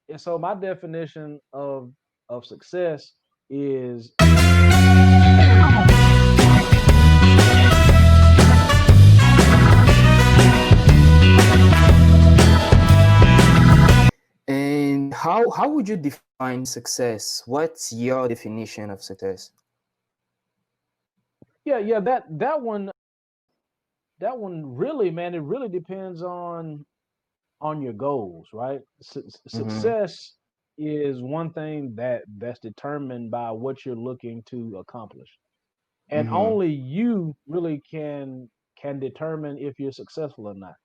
and so my definition of success is And how would you define success? What's your definition of success? yeah, that one really, man, it really depends on your goals, right? Mm-hmm. Success is one thing that's determined by what you're looking to accomplish, and Mm-hmm. only you really can determine if you're successful or not.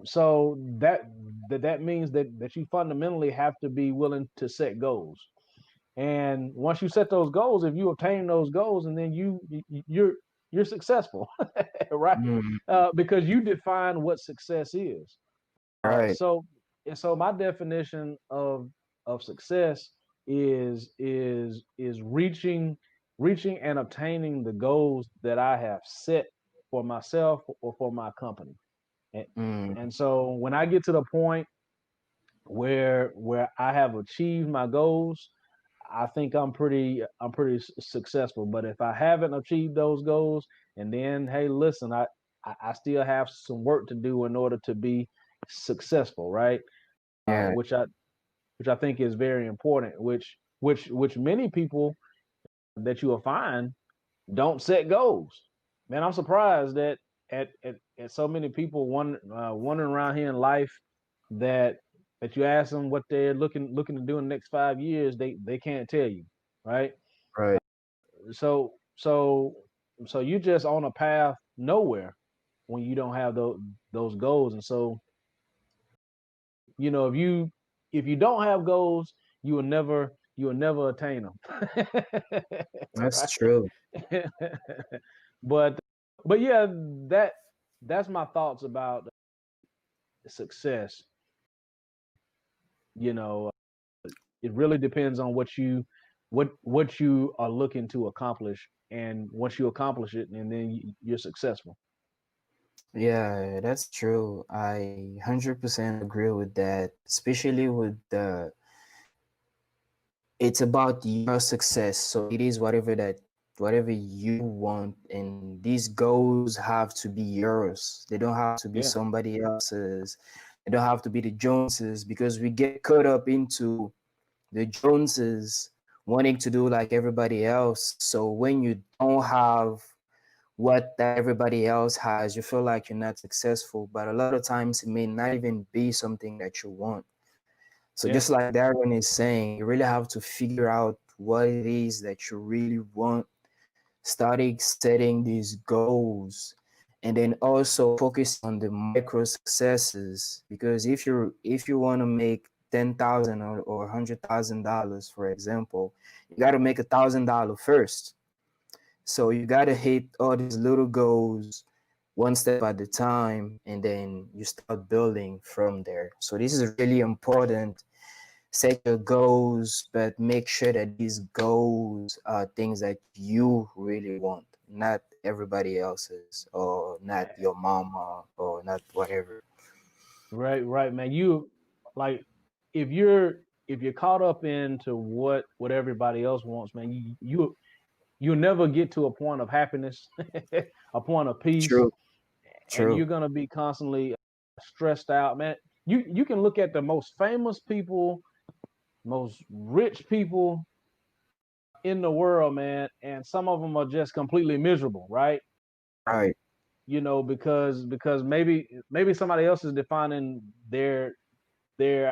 So that means that you fundamentally have to be willing to set goals. And once you set those goals, if you obtain those goals, and then you're successful, right? Mm-hmm. Because you define what success is. Right. So and so my definition of success is reaching and obtaining the goals that I have set for myself or for my company. And, Mm, and so when I get to the point where I have achieved my goals, I think I'm pretty successful. But if I haven't achieved those goals, and then hey, listen, I still have some work to do in order to be successful, right? Uh, yeah, which I which I think is very important. Which many people that you will find don't set goals. Man, I'm surprised that at so many people wandering around here in life that you ask them what they're looking to do in the next 5 years, they can't tell you, right? right. So so so you're just on a path nowhere when you don't have those goals. And so if you don't have goals, you will never attain them. That's Right? true. but but yeah, that that's my thoughts about success. You know, it really depends on what you are looking to accomplish, and once you accomplish it, and then you're successful. Yeah, that's true. I 100% agree with that, especially with the it's about your success. So it is whatever you want, and these goals have to be yours. They don't have to be Yeah, somebody else's. They don't have to be the Joneses, because we get caught up into the Joneses wanting to do like everybody else. So when you don't have what that everybody else has, you feel like you're not successful. But a lot of times it may not even be something that you want. So yeah, just like Darren is saying, you really have to figure out what it is that you really want, starting setting these goals, and then also focus on the micro successes. Because if you want to make 10,000 or $100,000, for example, you got to make $1,000 first. So you got to hit all these little goals one step at a time, and then you start building from there. So this is really important. Set your goals, but make sure that these goals are things that you really want, not everybody else's, or not your mama, or not whatever. right, man. You like if you're if you're caught up into what everybody else wants, man, you'll never get to a point of happiness, a point of peace, True, and true. you're gonna be constantly stressed out, man. You can look at the most famous people, most rich people in the world, man, and some of them are just completely miserable, right? Right, Because maybe somebody else is defining their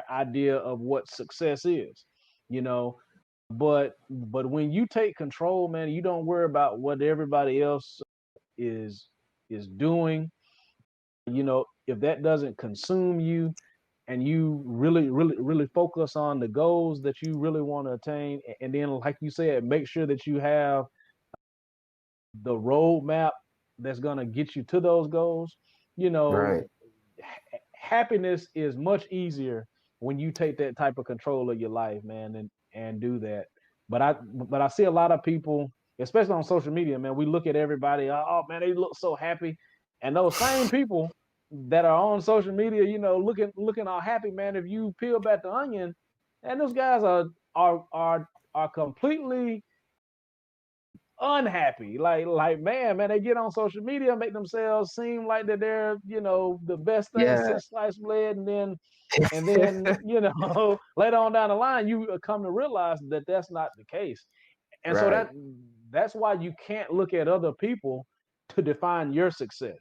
idea of what success is, you know. But when you take control, man, you don't worry about what everybody else is is doing. If that doesn't consume you, and you really focus on the goals that you really want to attain, and then like you said, make sure that you have the roadmap that's going to get you to those goals. you know right. Happiness is much easier when you take that type of control of your life, man, and do that. But I see a lot of people, especially on social media, man. We look at everybody, oh man, they look so happy, and those same people that are on social media, looking all happy, man. If you peel back the onion, and those guys are completely unhappy. Like man, they get on social media, make themselves seem like that they're the best thing Yeah. since sliced bread, and then later on down the line you come to realize that that's not the case, and so Right. that's why you can't look at other people to define your success,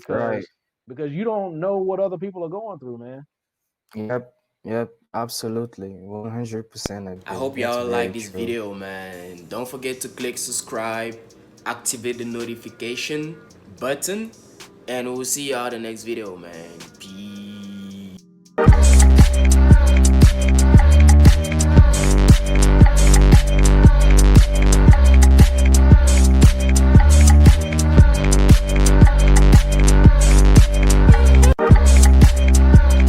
Right. because you don't know what other people are going through, man. Yep. Yep. Absolutely. 100% I agree. hope That's y'all like very this true. video, man. Don't forget to click subscribe, activate the notification button, and we'll see y'all the next video, man. Peace.